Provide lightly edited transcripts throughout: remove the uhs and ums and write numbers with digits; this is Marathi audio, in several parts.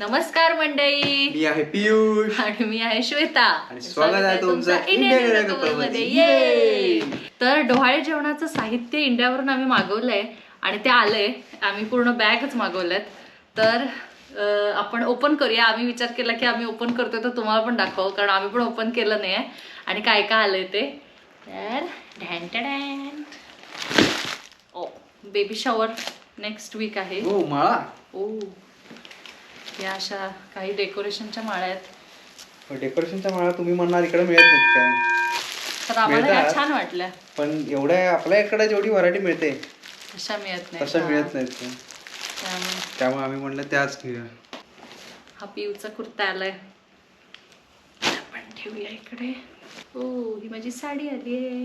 नमस्कार मंडळी, मी आहे पियुष आणि मी आहे श्वेता आणि स्वागत आहे तुमचं इंडियन कपल मध्ये. ये. तर डोहाळे जेवणाचं साहित्य इंडियावरून आम्ही मागवलंय आणि ते आलंय. आम्ही पूर्ण बॅगच मागवल्यात. तर आपण ओपन करूया. आम्ही विचार केला की आम्ही ओपन करतोय तर तुम्हाला पण दाखवू, कारण आम्ही पण ओपन केलं नाही आहे आणि काय काय आलंय ते. तर ढॅन टॅन. ओ बेबी शॉवर नेक्स्ट वीक आहे. ओ माळा. ओ या अशा काही डेकोरेशनच्या माळ्या आहेत. डेकोरेशनच्या माळा तुम्ही म्हणणार इकडे मिळत नाहीत काय? तर आम्हाला ह्या मिळतात. छान वाटल्या. पण एवढ्या आपल्या इकडे जेवढी व्हरायटी मिळते तशा मिळत नाही. तशा मिळत नाहीत ते. त्यामुळे आम्ही म्हणलं त्याच घेऊया. हा पिऊचा कुर्ता आलाय, आपण ठेवूया इकडे. ओ ही माझी साडी आली आहे.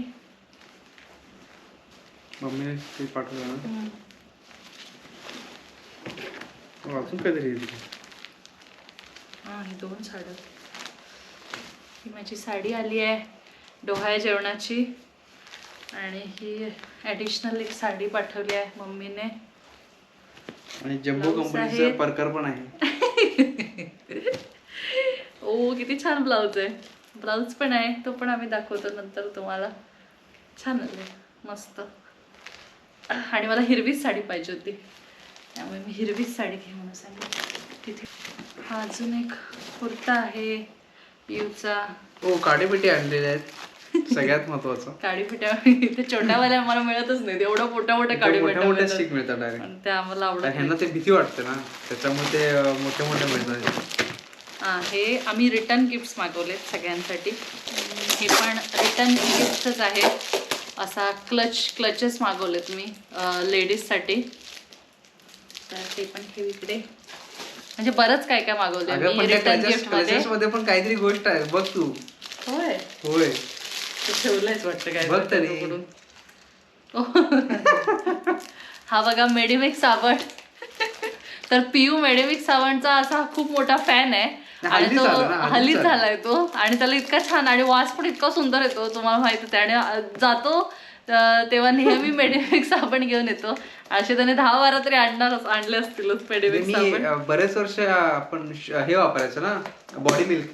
मम्मीने ते पाठवलं ना. अजून काहीतरी हा ही 2 साड्या. ही माझी साडी आली आहे डोहाळे जेवणाची, आणि ही ॲडिशनल एक साडी पाठवली आहे मम्मीने. आणि जम्बो ब्लाऊज कंपनीचा आहे. परकर पण आहे. ओ किती छान ब्लाऊज आहे. ब्लाऊज पण आहे, तो पण आम्ही दाखवतो नंतर तुम्हाला. छान आले, मस्त. आणि मला हिरवीच साडी पाहिजे होती, त्यामुळे मी हिरवीच साडी घे म्हणून सांगितलं. तिथे हा अजून एक कुर्ता आहे पिऊचा. ओ काडेपेटी आणलेले आहेत सगळ्यात महत्वाचं. काडीपिट्या इथे छोट्यावाल्या आम्हाला मिळतच नाही, एवढं मोठ्या मोठ्या काडीपिट्या मोठ्या स्टिक मिळतात डायरेक्ट. पण ते आम्हाला आवडत ह्यांना ते भीती वाटते ना, त्याच्यामुळे ते मोठे मोठे मिळतात. हा हे आम्ही रिटर्न गिफ्ट्स मागवलेत सगळ्यांसाठी. हे पण रिटर्न गिफ्टच आहे. असा क्लचेस मागवलेत मी लेडीजसाठी. तर ते पण ठेव इकडे. म्हणजे बरंच काय काय मागवले मी रिटर्न गिफ्ट मध्ये. मध्ये पण काहीतरी गोष्ट आहे बघ तू. होय होय ते ठेवलंयच वाटतं काय बघ तरी. पकडून. हा बघा मेडिमिक्स साबण. तर पियू मेडिमिक्स साबणचा असा खूप मोठा फॅन आहे आणि तो हल्लीच झालाय तो. आणि त्याला इतका छान आणि वास पण इतका सुंदर येतो, तुम्हाला माहिती आहे. आणि जातो तेव्हा नेहमी मेडिमिक्स साबण घेऊन येतो. असे त्याने 10-12 तरी आणले असतीलच मेडिमिक्स साबण. बरेच वर्ष आपण हे वापरायचं ना, बॉडी मिल्क.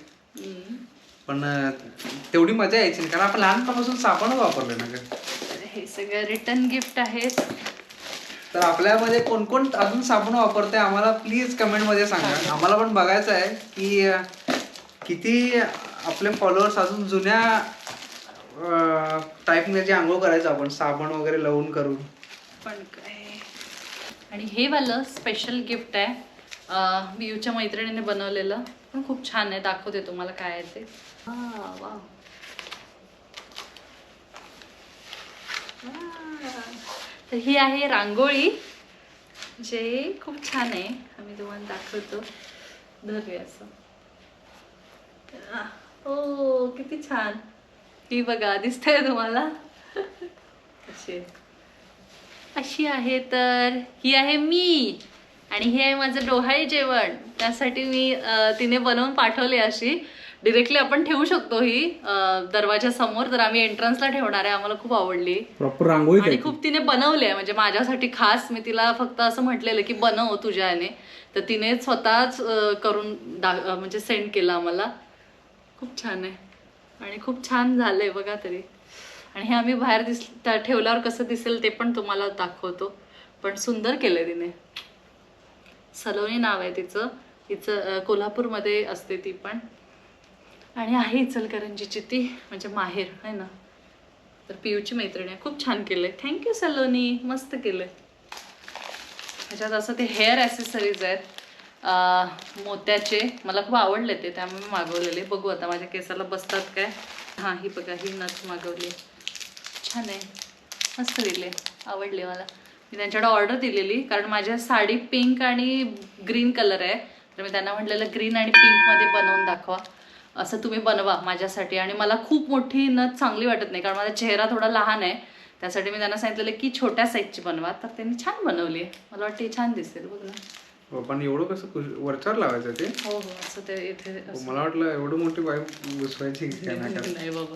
पण तेवढी मजा यायची नाही, कारण आपण लहानपणापासून साबणच वापरले ना. हे सगळं रिटर्न गिफ्ट आहेत. तर आपल्यामध्ये कोण कोण अजून साबण वापरते आम्हाला प्लीज कमेंट मध्ये सांगा. आम्हाला पण बघायचं आहे की किती आपले फॉलोअर्स अजून जुन्या टाईपने जे आंघोळ करायचं आपण साबण वगैरे लावून करून. पण काय. आणि हे वालं स्पेशल गिफ्ट आहे, मियूच्या मैत्रिणीने बनवलेलं. पण खूप छान आहे, दाखवते तुम्हाला काय आहे ते. वा तर ही आहे रांगोळी, जे खूप छान आहे. आम्ही तुम्हाला दाखवतो. धरूया असं. ओ किती छान. ही बघा, दिसतंय तुम्हाला अशी आहे. तर ही आहे मी, आणि हे आहे माझं डोहाळे जेवण. त्यासाठी मी तिने बनवून पाठवली अशी. डिरेक्टली आपण ठेवू शकतो ही दरवाजा समोर. तर आम्ही एंट्रन्सला ठेवणार आहे. आम्हाला खूप आवडली प्रॉपर रांगोळी आणि खूप तिने बनवली आहे, म्हणजे माझ्यासाठी खास. मी तिला फक्त असं म्हटलेलं की बनव तुझ्या याने, तर तिने स्वतःच करून म्हणजे सेंड केलं आम्हाला. खूप छान आहे आणि खूप छान झालंय बघा तरी. आणि हे आम्ही बाहेर ठेवल्यावर कसं दिसेल ते पण तुम्हाला दाखवतो. पण सुंदर केलंय तिने. सलोनी नाव आहे तिचं. कोल्हापूरमध्ये असते ती पण, आणि आहे इचलकरंजीची ती, म्हणजे माहेर आहे ना. तर पियूची मैत्रीण आहे. खूप छान केलंय. थँक्यू सलोनी, मस्त केलंय. ह्याच्यात असं ते हेअर ॲसेसरीज आहेत मोत्याचे. मला खूप आवडले ते, त्यामुळे मी मागवलेले. बघू आता माझ्या केसाला बसतात काय. हां ही बघा, ही नथ मागवली. छान आहे, मस्त दिले, आवडले मला. मी त्यांच्याकडे ऑर्डर दिलेली, कारण माझ्या साडी पिंक आणि ग्रीन कलर आहे. तर मी त्यांना म्हटलेलं ग्रीन आणि पिंकमध्ये बनवून दाखवा. असं तुम्ही बनवा माझ्यासाठी. आणि मला खूप मोठी नथ चांगली वाटत नाही, कारण माझा चेहरा थोडा लहान आहे. त्यासाठी मी त्यांना सांगितलेलं की छोट्या साईजची बनवा. तर त्यांनी छान बनवली आहे. मला वाटतं छान दिसेल. बघ ना. पण एवढं कसं वरच्यावर लावायचं ते? हो हो, असं ते इथे. मला वाटलं एवढं मोठी बाईक घुसवायची नाही बाबा.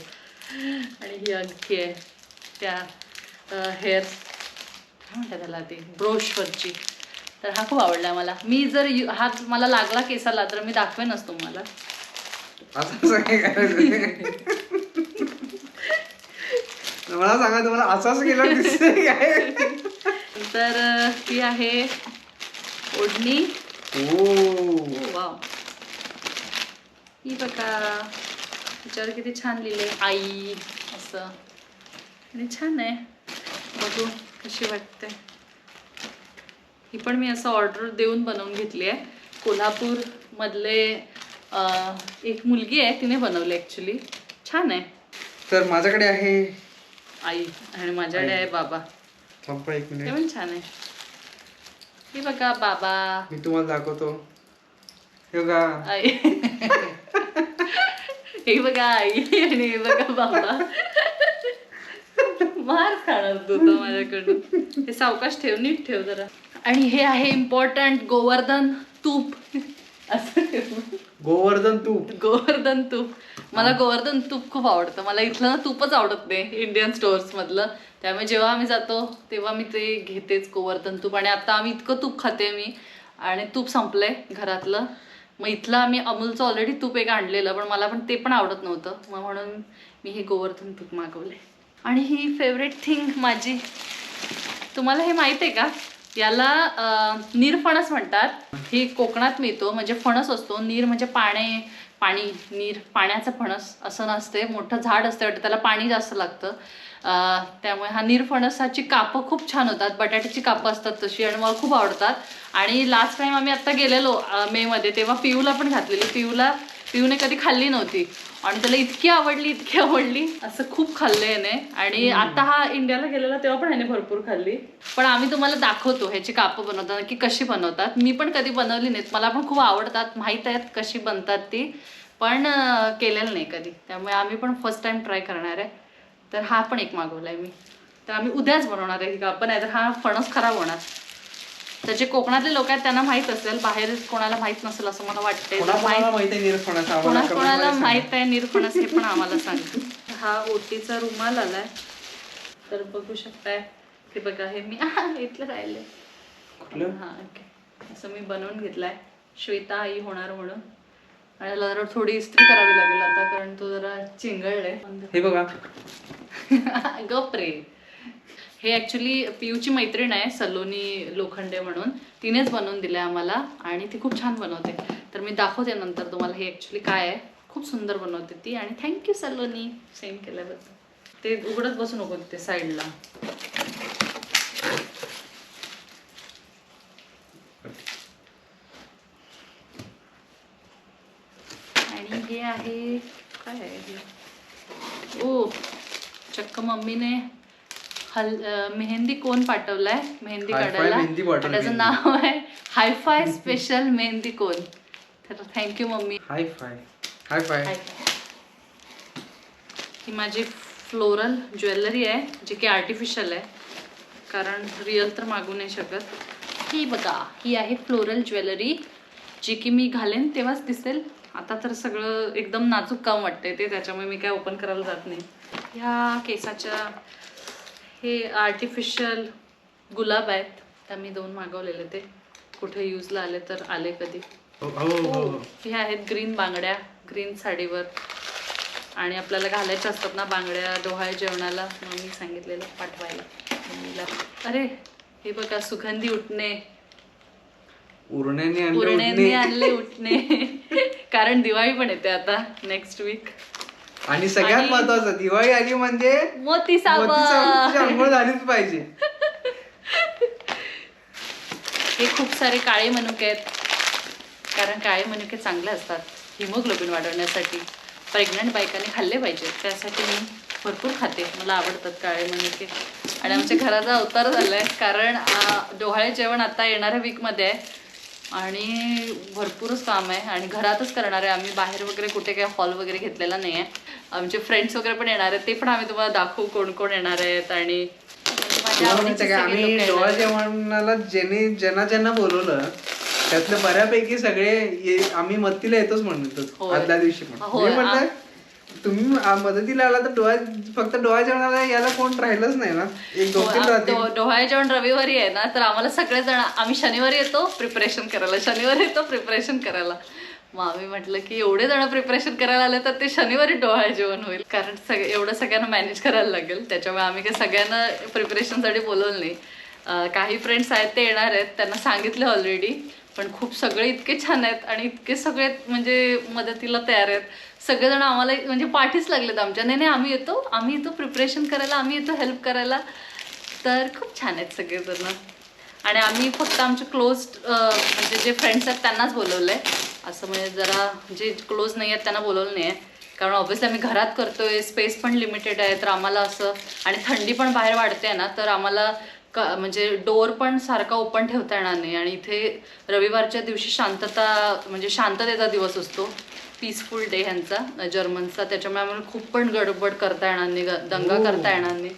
आणि ही आणखी आहे त्या हेअर काय म्हणतात त्याला, ती ब्रोशवरची. तर हा खूप आवडला मला. मी जर हा मला लागला केसाला तर मी दाखवेनच तुम्हाला. असं काय करायचं मला सांगा, तुम्हाला असंच केलं दिसतंय काय? तर ही आहे ओढणी. वाव, ही बघा त्याच्यावर किती छान लिहिले आई असं, आणि छान आहे. बघू कशी वाटते. ही पण मी असं ऑर्डर देऊन बनवून घेतली आहे. कोल्हापूर मधले एक मुलगी आहे, तिने बनवली ऍक्च्युली. छान आहे. तर माझ्याकडे आहे आई आणि माझ्याकडे आहे बाबा. थांबा एक ते मिनिट, पण छान आहे. हे बघा बाबा, मी तुम्हाला दाखवतो. हे बघा आई हे बघा आई आणि हे बघा बाबा. मार खाणार तू तर माझ्याकडून. हे सावकाश ठेव, नीट ठेव जरा. आणि हे आहे इम्पॉर्टंट गोवर्धन तूप. असं ठेव. गोवर्धन तूप. गोवर्धन तूप. मला गोवर्धन तूप खूप आवडतं. मला इथलं ना तूपच आवडत नाही इंडियन स्टोअर्स मधलं. त्यामुळे जेव्हा आम्ही जातो तेव्हा मी ते घेतेच गोवर्धन तूप. आणि आता आम्ही इतकं तूप खाते मी, आणि तूप संपलंय घरातलं. मग इथलं आम्ही अमूलचं ऑलरेडी तूप एक आणलेलं, पण मला पण ते पण आवडत नव्हतं. मग म्हणून मी हे गोवर्धन तूप मागवले. आणि ही फेवरेट थिंग माझी, तुम्हाला हे माहित आहे का? याला नीरफणस म्हणतात. ही कोकणात मिळतो. म्हणजे फणस असतो. नीर म्हणजे पाणी, नीर पाण्याचं फणस असं नसते. मोठं झाड असतं वाटतं, त्याला पाणी जास्त लागतं. त्यामुळे हा नीरफणसाची कापं खूप छान होतात. बटाट्याची कापं असतात तशी, आणि मला खूप आवडतात. आणि लास्ट टाइम आम्ही आता गेलेलो मे मध्ये, तेव्हा पिऊला पण घातलेली. पिऊने कधी खाल्ली नव्हती आणि त्याला इतकी आवडली, असं खूप खाल्लंय याने. आणि आता हा इंडियाला गेलेला तेव्हा पण ह्याने भरपूर खाल्ली. पण आम्ही तुम्हाला दाखवतो ह्याची कापं बनवताना की कशी बनवतात. मी पण कधी बनवली नाहीत, मला पण खूप आवडतात, माहीत आहेत कशी बनतात ती, पण केलेलं नाही कधी. त्यामुळे आम्ही पण फर्स्ट टाइम ट्राय करणार आहे. तर हा पण एक मागवलाय मी. तर आम्ही उद्याच बनवणार आहे ही कापं, नाही तर हा फणस खराब होणार. त्याचे कोकणातले लोक आहेत त्यांना माहित असेल, बाहेर कोणाला माहित नसेल असं मला वाटतंय. कोणाला माहित आहे नीरफणस? कोणाला माहित आहे नीरफणस हे पण आम्हाला सांगा. हा ओटीचा रुमाल आलाय, तर बघू शकताय. हे बघा, हे मी इथलं राहिले. हा ओके, असं मी बनवून घेतलाय. श्वेता आई होणार म्हणून. आणि त्याला जरा थोडी इस्त्री करावी लागेल आता, कारण तो जरा चिंगळलाय. हे बघा गप रे. हे ऍक्च्युली पियूची मैत्रीण आहे सलोनी लोखंडे म्हणून, तिनेच बनवून दिलंय आम्हाला, आणि ती खूप छान बनवते. तर मी दाखवते नंतर तुम्हाला हे ऍक्च्युली काय आहे. खूप सुंदर बनवते ती, आणि थँक्यू सलोनी सेंड केल्याबद्दल. ते उघडत बसू नको तिथे साईडला. आणि हे आहे काय आहे हे? ओ, चक्क मम्मीने मेहंदी कोण पाठवलाय मेहंदी काढायला. त्याचं नाव आहे हायफाय स्पेशल मेहंदी कोण. तर थँक्यू मम्मी. हाय. ही माझी फ्लोरल ज्वेलरी आहे, जी की आर्टिफिशियल आहे, कारण रिअल तर मागू नाही शकत. ही बघा, ही आहे फ्लोरल ज्वेलरी, जी की मी घालेन तेव्हाच दिसेल. आता तर सगळं एकदम नाजूक काम वाटतंय ते, त्याच्यामुळे मी काय ओपन करायला जात नाही. ह्या केसाच्या हे आर्टिफिशियल गुलाब आहेत, त्या मी 2 मागवलेले. ते कुठे यूजला आले तर आले कधी. हे आहेत ग्रीन बांगड्या, ग्रीन साडीवर. आणि आपल्याला घालायच्या असतात ना बांगड्या डोहाळे जेवणाला, मग मी सांगितलेलं पाठवायला. अरे हे बघा, सुगंधी उठणे, उरण्याने आणले उठणे. कारण दिवाळी पण येते आता नेक्स्ट वीक. आणि सगळ्यात महत्वाचं, दिवाळी आली म्हणजे मोती साबण. अंघोळ झालीच पाहिजे. हे खूप सारे काळे मनुके आहेत, कारण काळे मनुके चांगले असतात हिमोग्लोबिन वाढवण्यासाठी. प्रेग्नंट बायकांनी खाल्ले पाहिजे, त्यासाठी मी भरपूर खाते, मला आवडतात काळे मनुके. आणि आमच्या घराचा अवतार झालाय, कारण डोहाळे जेवण आता येणाऱ्या वीकमध्ये आहे, आणि भरपूरच काम आहे, आणि घरातच करणार आहे आम्ही. बाहेर वगैरे कुठे काही हॉल वगैरे घेतलेला नाही आहे. आमचे फ्रेंड्स वगैरे पण येणार आहेत, ते पण आम्ही तुम्हाला दाखवू कोण कोण येणार आहेत. आणि आम्ही डोहाळे जेवणाला ज्यांना बोलवलं त्यातलं बऱ्यापैकी सगळे आम्ही मत्तीला येतोच म्हणतो आदल्या दिवशी. पण तुम्ही मदतीला आला तर फक्त डोळा जेवणाला याला कोण राहिलंच नाही ना, एक 2-3 राहतील. डोहाळे जेवण रविवारी आहे ना, तर आम्हाला सगळेजण आम्ही शनिवारी येतो प्रिपरेशन करायला. मग आम्ही म्हटलं की एवढे जण प्रिपरेशन करायला आले तर ते शनिवारी डोहाळे जेवण होईल, कारण एवढं सगळ्यांना मॅनेज करायला लागेल. त्याच्यामुळे आम्ही काही सगळ्यांना प्रिपरेशनसाठी बोलवलं नाही. काही फ्रेंड्स आहेत ते येणार आहेत, त्यांना सांगितलं ऑलरेडी. पण खूप सगळे इतके छान आहेत आणि इतके सगळे म्हणजे मदतीला तयार आहेत. सगळेजण आम्हाला म्हणजे पाठीच लागलेत आमच्या, नाही आम्ही येतो प्रिपरेशन करायला, आम्ही येतो हेल्प करायला. तर खूप छान आहेत सगळेजण. आणि आम्ही फक्त आमचे क्लोज म्हणजे जे फ्रेंड्स आहेत त्यांनाच बोलवलं आहे. असं म्हणजे जरा जे क्लोज नाही आहेत त्यांना बोलवलं नाही आहे, कारण ऑब्व्हियसली आम्ही घरात करतोय, स्पेस पण लिमिटेड आहे. तर आम्हाला असं, आणि थंडी पण बाहेर वाढते ना, तर आम्हाला म्हणजे डोअर पण सारखा ओपन ठेवता येणार नाही. आणि इथे रविवारच्या दिवशी शांततेचा दिवस असतो, पीसफुल डे ह्यांचा जर्मनचा. त्याच्यामुळे आम्हाला खूप पण गडबड करता येणार नाही, दंगा करता येणार नाही.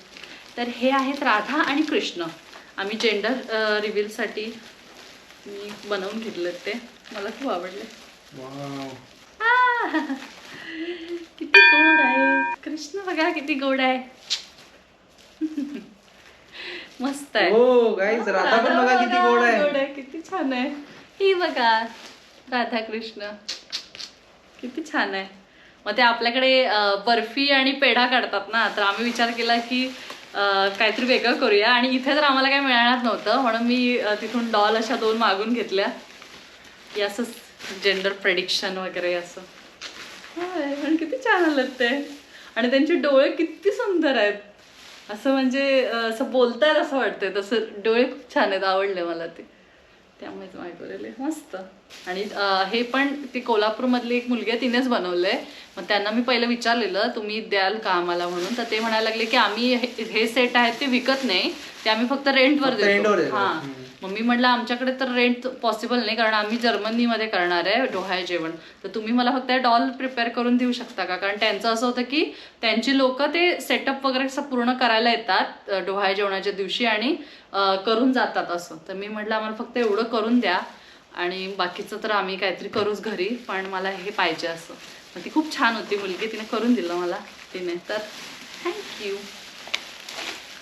तर हे आहेत राधा आणि कृष्ण. आम्ही जेंडर रिव्हीलसाठी मी बनवून घेतले ते, मला खूप आवडले. किती गोड आहे कृष्ण, बघा किती गोड आहे. मस्त आहे. हो गाईज, राधा पण बघा किती गोड आहे. किती छान आहे. ही बघा राधा कृष्ण किती छान आहे. मग ते आपल्याकडे बर्फी आणि पेढा काढतात ना, तर आम्ही विचार केला की काहीतरी वेगळं करूया. आणि इथे तर आम्हाला काही मिळणार नव्हतं, म्हणून मी तिथून डॉल अशा 2 मागून घेतल्या. की असं जेंडर प्रेडिक्शन वगैरे असं. पण किती छान आलं ते. आणि त्यांचे डोळे किती सुंदर आहेत, असं म्हणजे असं बोलतायत असं वाटतंय तसं. डोळे खूप छान आहेत, आवडले मला ते, त्यामुळेच मागवलेले मस्त. आणि हे पण ती कोल्हापूरमधली एक मुलगी आहे, तिनेच बनवलंय. मग त्यांना मी पहिलं विचारलेलं तुम्ही द्याल का आम्हाला म्हणून, तर ते म्हणायला लागले की आम्ही हे सेट आहेत ते विकत नाही, ते आम्ही फक्त रेंटवर देतो. हां, मग मी म्हटलं आमच्याकडे तर रेंट पॉसिबल नाही, कारण आम्ही जर्मनीमध्ये करणार आहे डोहाळे जेवण. तर तुम्ही मला फक्त डॉल प्रिपेअर करून देऊ शकता का, कारण त्यांचं असं होतं की त्यांची लोक ते सेटअप वगैरे असं पूर्ण करायला येतात डोहाळे जेवणाच्या दिवशी आणि करून जातात असं. तर मी म्हटलं आम्हाला फक्त एवढं करून द्या आणि बाकीचं तर आम्ही काहीतरी करूच घरी, पण मला हे पाहिजे असं. मग ती खूप छान होती मुलगी, तिने करून दिलं मला तिने, तर थँक्यू.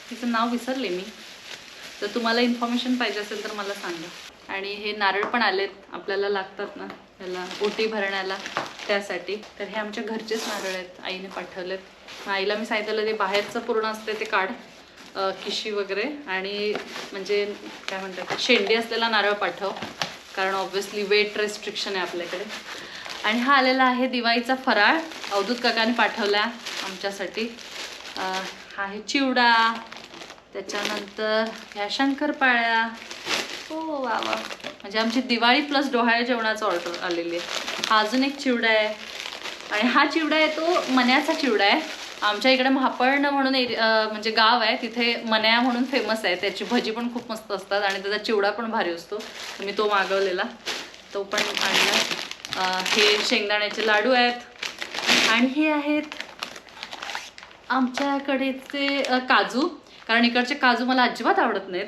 तिचं नाव विसरले मी, तर तुम्हाला इन्फॉर्मेशन पाहिजे असेल तर मला सांगा. आणि हे नारळ पण आलेत, आपल्याला लागतात ना त्याला ओटी भरण्याला, त्यासाठी. तर हे आमच्या घरचेच नारळ आहेत, आईने पाठवलेत. आईला मी सांगितलं ते बाहेरचं पूर्ण असते ते काढ, किशी वगैरे, आणि म्हणजे काय म्हणतात शेंडी असलेला नारळ पाठव, कारण ऑब्व्हियसली वेट रेस्ट्रिक्शन आहे आपल्याकडे. आणि हा आलेला आहे दिवाळीचा फराळ, अवधूत काकाने पाठवला आमच्यासाठी. हा आहे चिवडा, त्याच्यानंतर ह्या शंकरपाळ्या. हो वा वा, म्हणजे आमची दिवाळी प्लस डोहाळे जेवणाचं ऑर्डर आलेली आहे. हा अजून एक चिवडा आहे. आणि हा चिवडा आहे तो मन्याचा चिवडा आहे. आमच्या इकडे महापर्ण म्हणून म्हणजे गाव आहे, तिथे मन्या म्हणून फेमस आहे. त्याची भजी पण खूप मस्त असतात आणि त्याचा चिवडा पण भारी असतो. तर मी तो मागवलेला, तो पण आणला. हे शेंगदाण्याचे लाडू आहेत. आणि हे आहेत आमच्याकडेचे काजू, कारण इकडचे काजू मला अजिबात आवडत नाहीत.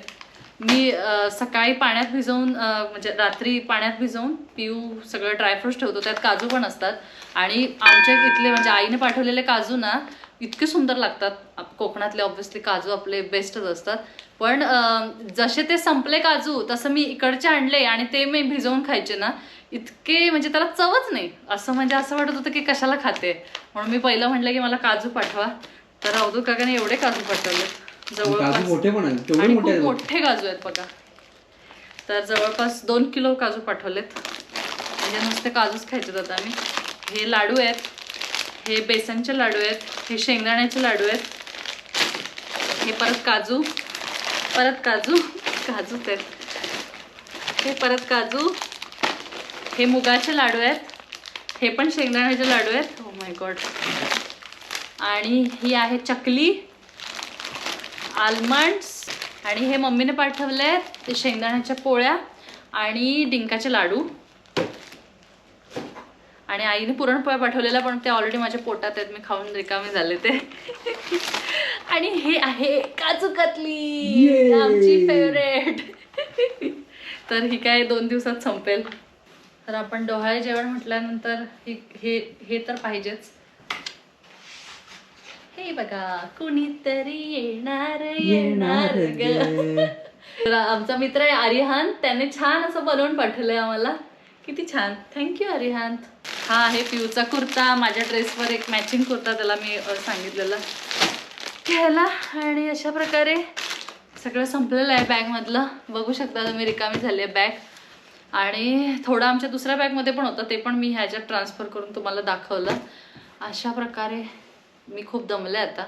मी सकाळी पाण्यात भिजवून म्हणजे रात्री पाण्यात भिजवून पिऊ सगळं ड्रायफ्रूट्स ठेवतो, त्यात काजू पण असतात. आणि आमच्या इथले म्हणजे आईने पाठवलेले काजू ना इतके सुंदर लागतात. कोकणातले ऑब्व्हियसली काजू आपले बेस्टच असतात, पण जसे ते संपले काजू तसं मी इकडचे आणले आणि ते मी भिजवून खायचे ना, इतके म्हणजे त्याला चवच नाही. असं म्हणजे असं वाटत होतं की कशाला खाते. म्हणून मी पहिलं म्हटलं की मला काजू पाठवा, तर अवधूत काकाने एवढे काजू पाठवले जवळपास, मोठे पण आहेत, आणि खूप मोठे काजू आहेत बघा. तर जवळपास 2 किलो काजू पाठवलेत, म्हणजे नुसते काजूच खायचे आता आम्ही. हे लाडू आहेत, हे बेसनचे लाडू आहेत, हे शेंगदाण्याचे लाडू आहेत, हे परत काजू, परत काजूच आहेत, हे परत काजू, हे मुगाचे लाडू आहेत, हे पण शेंगदाण्याचे लाडू आहेत. Oh my God. आणि ही आहे चकली, आल्मंड्स, आणि हे मम्मीने पाठवले आहेत ते शेंगदाण्याच्या पोळ्या आणि डिंकाचे लाडू. आणि आईने पुरणपोळ्या पाठवलेल्या, पण ते ऑलरेडी माझ्या पोटात आहेत, मी खाऊन रिकामी झाले ते. आणि हे आहे काजू कतली, आमची फेवरेट. तर ही काय 2 दिवसात संपेल. तर आपण डोहाळे जेवण म्हटल्यानंतर हे तर पाहिजेच. हे बघा कुणीतरी येणार येणार ग. तर आमचा मित्र आहे आर्यहान, त्याने छान असं बनवून पाठवलंय आम्हाला. किती छान, थँक्यू आर्यहान. हा आहे पिऊचा कुर्ता, माझ्या ड्रेसवर एक मॅचिंग कुर्ता त्याला मी सांगितलेलं घ्यायला. आणि अशा प्रकारे सगळं संपलेलं आहे बॅगमधलं. बघू शकता तुम्ही, रिकामी झाली आहे बॅग. आणि थोडं आमच्या दुसऱ्या बॅगमध्ये पण होतं, ते पण मी ह्याच्यात ट्रान्सफर करून तुम्हाला दाखवलं. अशा प्रकारे मी खूप दमले आता.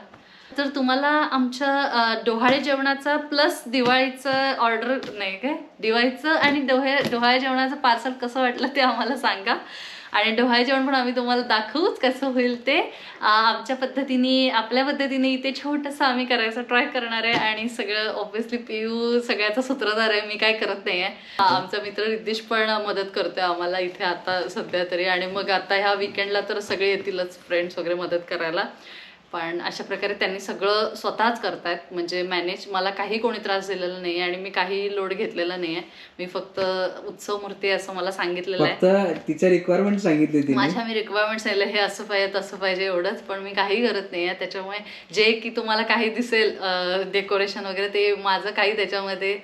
तर तुम्हाला आमच्या डोहाळे जेवणाचा प्लस दिवाळीचं ऑर्डर नाही काय, दिवाळीचं आणि डोहाळे जेवणाचं पार्सल कसं वाटलं ते आम्हाला सांगा. आणि डोहाळे जेवण पण आम्ही तुम्हाला दाखवूच कसं होईल ते. आमच्या पद्धतीने, आपल्या पद्धतीने इथे छोटंसं आम्ही करायचं ट्राय करणार आहे. आणि सगळं ऑब्व्हियसली पियू सगळ्याचा सूत्रधार आहे, मी काय करत नाही आहे. आमचा मित्र रिद्देश पण मदत करतोय आम्हाला इथे आता सध्या तरी. आणि मग आता ह्या विकेंडला तर सगळे येतीलच फ्रेंड्स वगैरे मदत करायला. पण अशा प्रकारे त्यांनी सगळं स्वतःच करतायत, म्हणजे मॅनेज. मला काही कोणी त्रास दिलेला नाही आणि मी काही लोड घेतलेला नाही आहे. मी फक्त उत्सव मूर्ती असं मला सांगितलेलं आहे, फक्त तिच्या रिक्वायरमेंट सांगितली तिने. माझ्या मी रिक्वायरमेंट्स आले हे असं पाहिजे तसं पाहिजे एवढंच. पण मी काही करत नाही आहे. त्याच्यामुळे जे की तुम्हाला काही दिसेल डेकोरेशन वगैरे, ते माझं काही त्याच्यामध्ये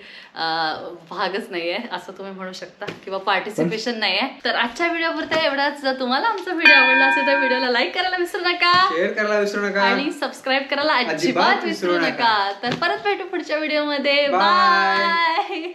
भागच नाही आहे असं तुम्ही म्हणू शकता, किंवा पार्टिसिपेशन नाही आहे. तर आजच्या व्हिडिओपुरता एवढाच. जर तुम्हाला आमचा व्हिडिओ आवडला असेल तर व्हिडिओला लाईक करायला विसरू नका, शेअर करायला विसरू नका आणि सबस्क्राईब करायला अजिबात विसरू नका. तर परत भेटू पुढच्या व्हिडिओमध्ये. Bye. बाय.